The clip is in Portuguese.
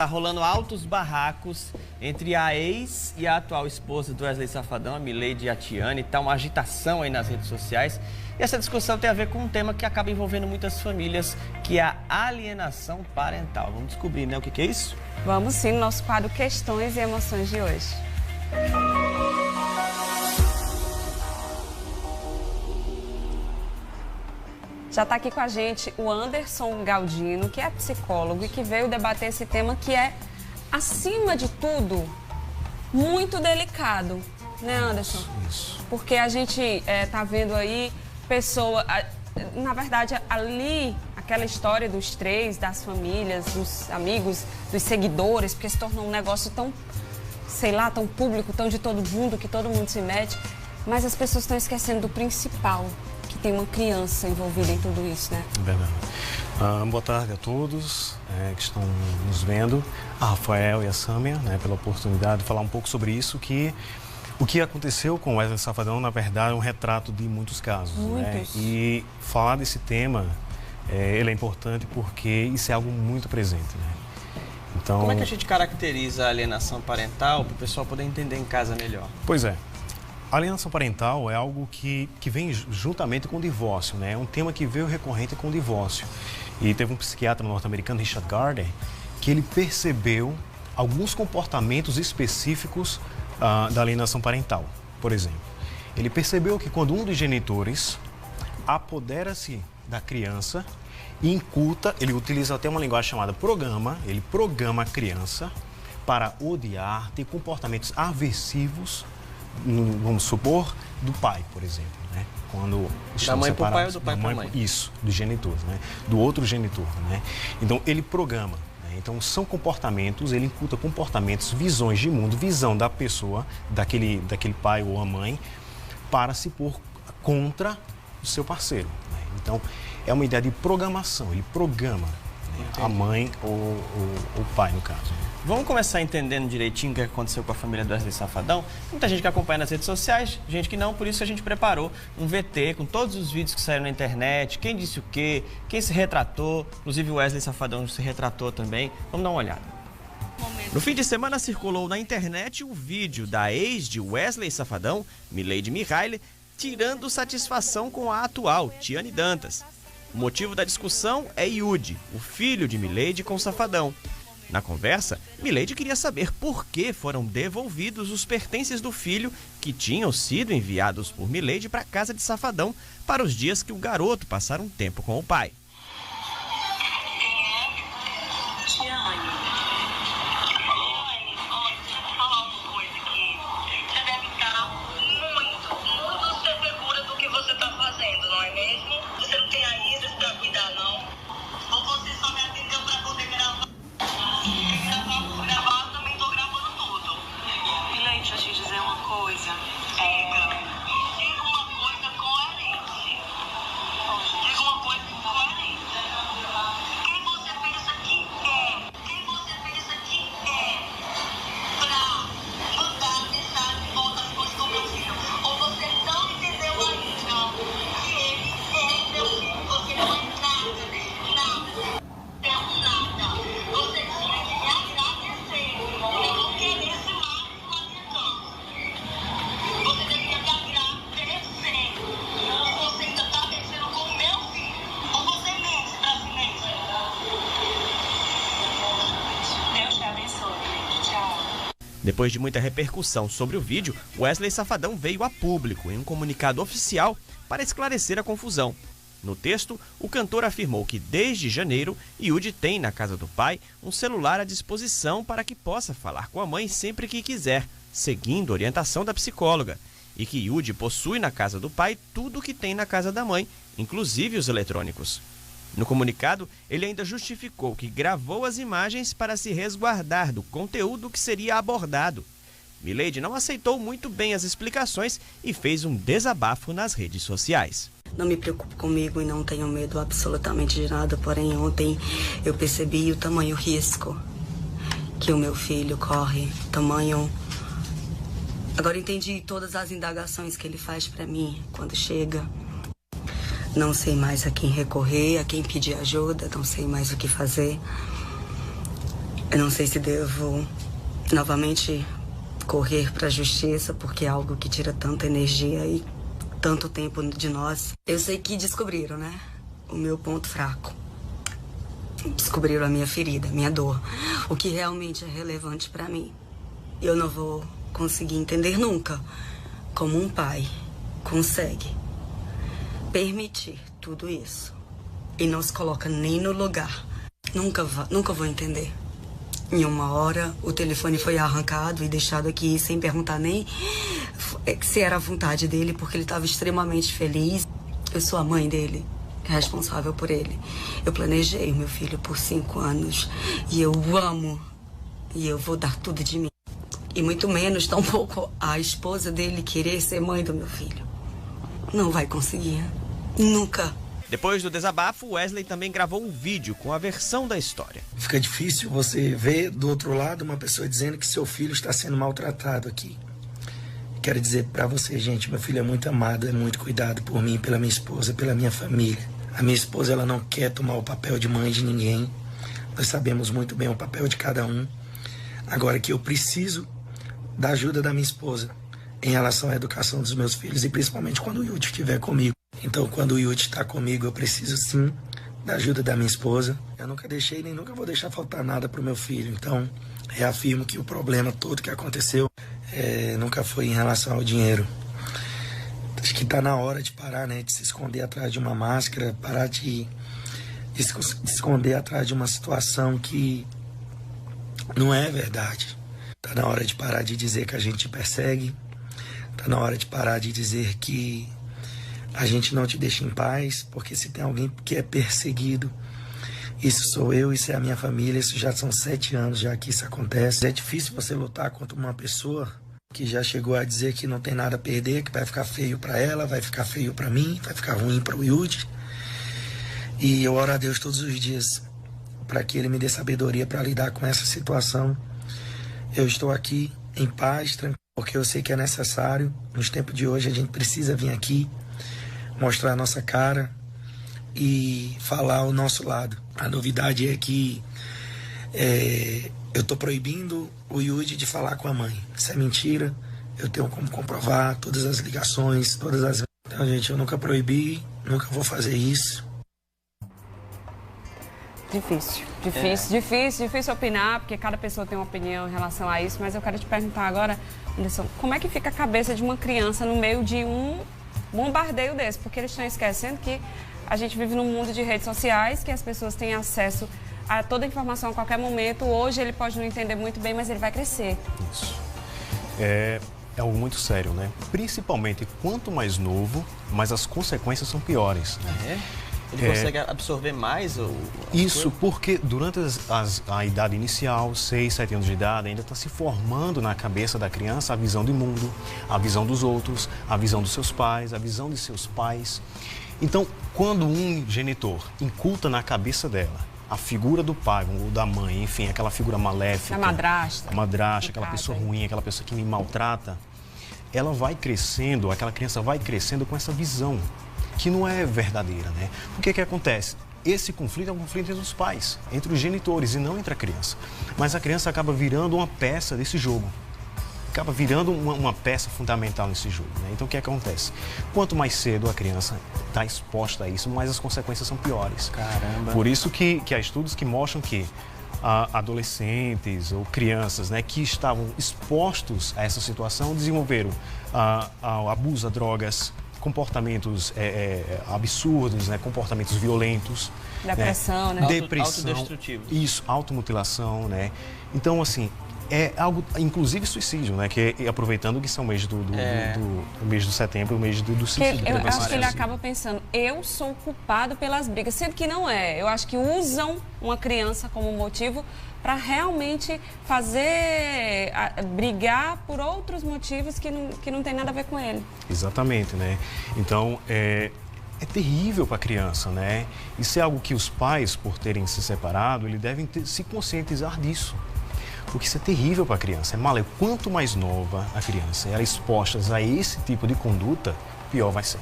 Tá rolando altos barracos entre a ex e a atual esposa do Wesley Safadão, a Mileide Atiane. Tá uma agitação aí nas redes sociais. E essa discussão tem a ver com um tema que acaba envolvendo muitas famílias, que é a alienação parental. Vamos descobrir, né, o que é isso? Vamos sim, no nosso quadro Questões e Emoções de hoje. Já está aqui com a gente o Anderson Galdino, que é psicólogo e que veio debater esse tema que é, acima de tudo, muito delicado, né, Anderson? Isso. Porque a gente está vendo aí pessoa, na verdade, ali, aquela história dos três, das famílias, dos amigos, dos seguidores, porque se tornou um negócio tão, sei lá, tão público, tão de todo mundo, que todo mundo se mete, mas as pessoas estão esquecendo do principal, que tem uma criança envolvida em tudo isso, né? Verdade. Boa tarde a todos que estão nos vendo, a Rafael e a Sâmia, né, pela oportunidade de falar um pouco sobre isso, que o que aconteceu com o Wesley Safadão, na verdade, é um retrato de muitos casos. Né? E falar desse tema, ele é importante porque isso é algo muito presente. Né? Então, como é que a gente caracteriza a alienação parental para o pessoal poder entender em casa melhor? Pois é. A alienação parental é algo que vem juntamente com o divórcio, né? É um tema que veio recorrente com o divórcio. E teve um psiquiatra norte-americano, Richard Gardner, que ele percebeu alguns comportamentos específicos da alienação parental. Por exemplo, ele percebeu que quando um dos genitores apodera-se da criança e inculta, ele utiliza até uma linguagem chamada programa, ele programa a criança para odiar, ter comportamentos aversivos, vamos supor, do pai, por exemplo, né? Quando da mãe para o pai ou do pai para a mãe? Isso, do genitor, né? Do outro genitor, né? Então, ele programa, né? Então, são comportamentos, ele inculta comportamentos, visões de mundo, visão da pessoa, daquele pai ou a mãe, para se pôr contra o seu parceiro, né? Então, é uma ideia de programação, ele programa, né, a mãe ou o pai, no caso. Vamos começar entendendo direitinho o que aconteceu com a família do Wesley Safadão? Muita gente que acompanha nas redes sociais, gente que não, por isso a gente preparou um VT com todos os vídeos que saíram na internet, quem disse o quê, quem se retratou, inclusive o Wesley Safadão se retratou também. Vamos dar uma olhada. No fim de semana circulou na internet um vídeo da ex de Wesley Safadão, Mileide Mihaly, tirando satisfação com a atual, Tiane Dantas. O motivo da discussão é Yudi, o filho de Mileide com Safadão. Na conversa, Mileide queria saber por que foram devolvidos os pertences do filho que tinham sido enviados por Mileide para a casa de Safadão para os dias que o garoto passara um tempo com o pai. Depois de muita repercussão sobre o vídeo, Wesley Safadão veio a público em um comunicado oficial para esclarecer a confusão. No texto, o cantor afirmou que desde janeiro, Yudi tem na casa do pai um celular à disposição para que possa falar com a mãe sempre que quiser, seguindo a orientação da psicóloga, e que Yudi possui na casa do pai tudo o que tem na casa da mãe, inclusive os eletrônicos. No comunicado, ele ainda justificou que gravou as imagens para se resguardar do conteúdo que seria abordado. Mileide não aceitou muito bem as explicações e fez um desabafo nas redes sociais. Não me preocupo comigo e não tenho medo absolutamente de nada, porém ontem eu percebi o tamanho risco que o meu filho corre, tamanho... Agora entendi todas as indagações que ele faz para mim quando chega. Não sei mais a quem recorrer, a quem pedir ajuda, não sei mais o que fazer. Eu não sei se devo novamente correr para a justiça, porque é algo que tira tanta energia e tanto tempo de nós. Eu sei que descobriram, né? O meu ponto fraco. Descobriram a minha ferida, a minha dor. O que realmente é relevante para mim. Eu não vou conseguir entender nunca como um pai consegue permitir tudo isso e não se coloca nem no lugar. Nunca vou entender. Em uma hora, o telefone foi arrancado e deixado aqui sem perguntar nem se era a vontade dele, porque ele estava extremamente feliz. Eu sou a mãe dele, responsável por ele. Eu planejei o meu filho por 5 anos e eu o amo e eu vou dar tudo de mim. E muito menos, tampouco, a esposa dele querer ser mãe do meu filho. Não vai conseguir. Nunca. Depois do desabafo, Wesley também gravou um vídeo com a versão da história. Fica difícil você ver do outro lado uma pessoa dizendo que seu filho está sendo maltratado aqui. Quero dizer para você, gente, meu filho é muito amado, é muito cuidado por mim, pela minha esposa, pela minha família. A minha esposa, ela não quer tomar o papel de mãe de ninguém. Nós sabemos muito bem o papel de cada um. Agora que eu preciso da ajuda da minha esposa em relação à educação dos meus filhos e principalmente quando o Yudi estiver comigo. Então, quando o Yudi está comigo, eu preciso sim da ajuda da minha esposa. Eu nunca deixei nem nunca vou deixar faltar nada para o meu filho. Então, reafirmo que o problema todo que aconteceu nunca foi em relação ao dinheiro. Acho que está na hora de parar, né? De se esconder atrás de uma máscara, parar de se esconder atrás de uma situação que não é verdade. Está na hora de parar de dizer que a gente te persegue. Está na hora de parar de dizer que a gente não te deixa em paz, porque se tem alguém que é perseguido, isso sou eu, isso é a minha família, isso já são 7 anos já que isso acontece. É difícil você lutar contra uma pessoa que já chegou a dizer que não tem nada a perder, que vai ficar feio para ela, vai ficar feio para mim, vai ficar ruim para o Yudi. E eu oro a Deus todos os dias para que Ele me dê sabedoria para lidar com essa situação. Eu estou aqui em paz, tranquilo, porque eu sei que é necessário. Nos tempos de hoje a gente precisa vir aqui, mostrar a nossa cara e falar o nosso lado. A novidade é que eu estou proibindo o Yudi de falar com a mãe. Isso é mentira, eu tenho como comprovar todas as ligações, todas as... Então, gente, eu nunca proibi, nunca vou fazer isso. Difícil opinar, porque cada pessoa tem uma opinião em relação a isso, mas eu quero te perguntar agora, Anderson, como é que fica a cabeça de uma criança no meio de um bombardeio desse? Porque eles estão esquecendo que a gente vive num mundo de redes sociais, que as pessoas têm acesso a toda a informação a qualquer momento. Hoje ele pode não entender muito bem, mas ele vai crescer. Isso. É algo muito sério, né? Principalmente quanto mais novo, mas as consequências são piores, né? Ele consegue absorver mais isso, porque durante a idade inicial, 6, 7 anos de idade, ainda está se formando na cabeça da criança a visão do mundo, a visão dos outros, a visão dos seus pais, a visão de seus pais. Então, quando um genitor inculta na cabeça dela a figura do pai ou da mãe, enfim, aquela figura maléfica, a madrasta, aquela pessoa ruim, aquela pessoa que me maltrata, ela vai crescendo, aquela criança vai crescendo com essa visão que não é verdadeira, né? O que acontece? Esse conflito é um conflito entre os pais, entre os genitores e não entre a criança. Mas a criança acaba virando uma peça desse jogo. Acaba virando uma peça fundamental nesse jogo, né? Então, o que acontece? Quanto mais cedo a criança está exposta a isso, mais as consequências são piores. Caramba! Por isso que há estudos que mostram que adolescentes ou crianças, né, que estavam expostos a essa situação desenvolveram abuso a drogas, comportamentos absurdos, né? Comportamentos violentos. Depressão, né? Depressão. Autodestrutivo. Isso, automutilação, né? Então, assim, é algo, inclusive suicídio, né? Que aproveitando que são o mês do mês de setembro, o mês do suicídio. Eu acho que ele acaba pensando, eu sou culpado pelas brigas, sendo que não é. Eu acho que usam uma criança como motivo para realmente brigar por outros motivos que não tem nada a ver com ele. Exatamente, né? Então, é terrível para a criança, né? Isso é algo que os pais, por terem se separado, eles devem se conscientizar disso. Porque isso é terrível para a criança. Quanto mais nova a criança ela é exposta a esse tipo de conduta, pior vai ser.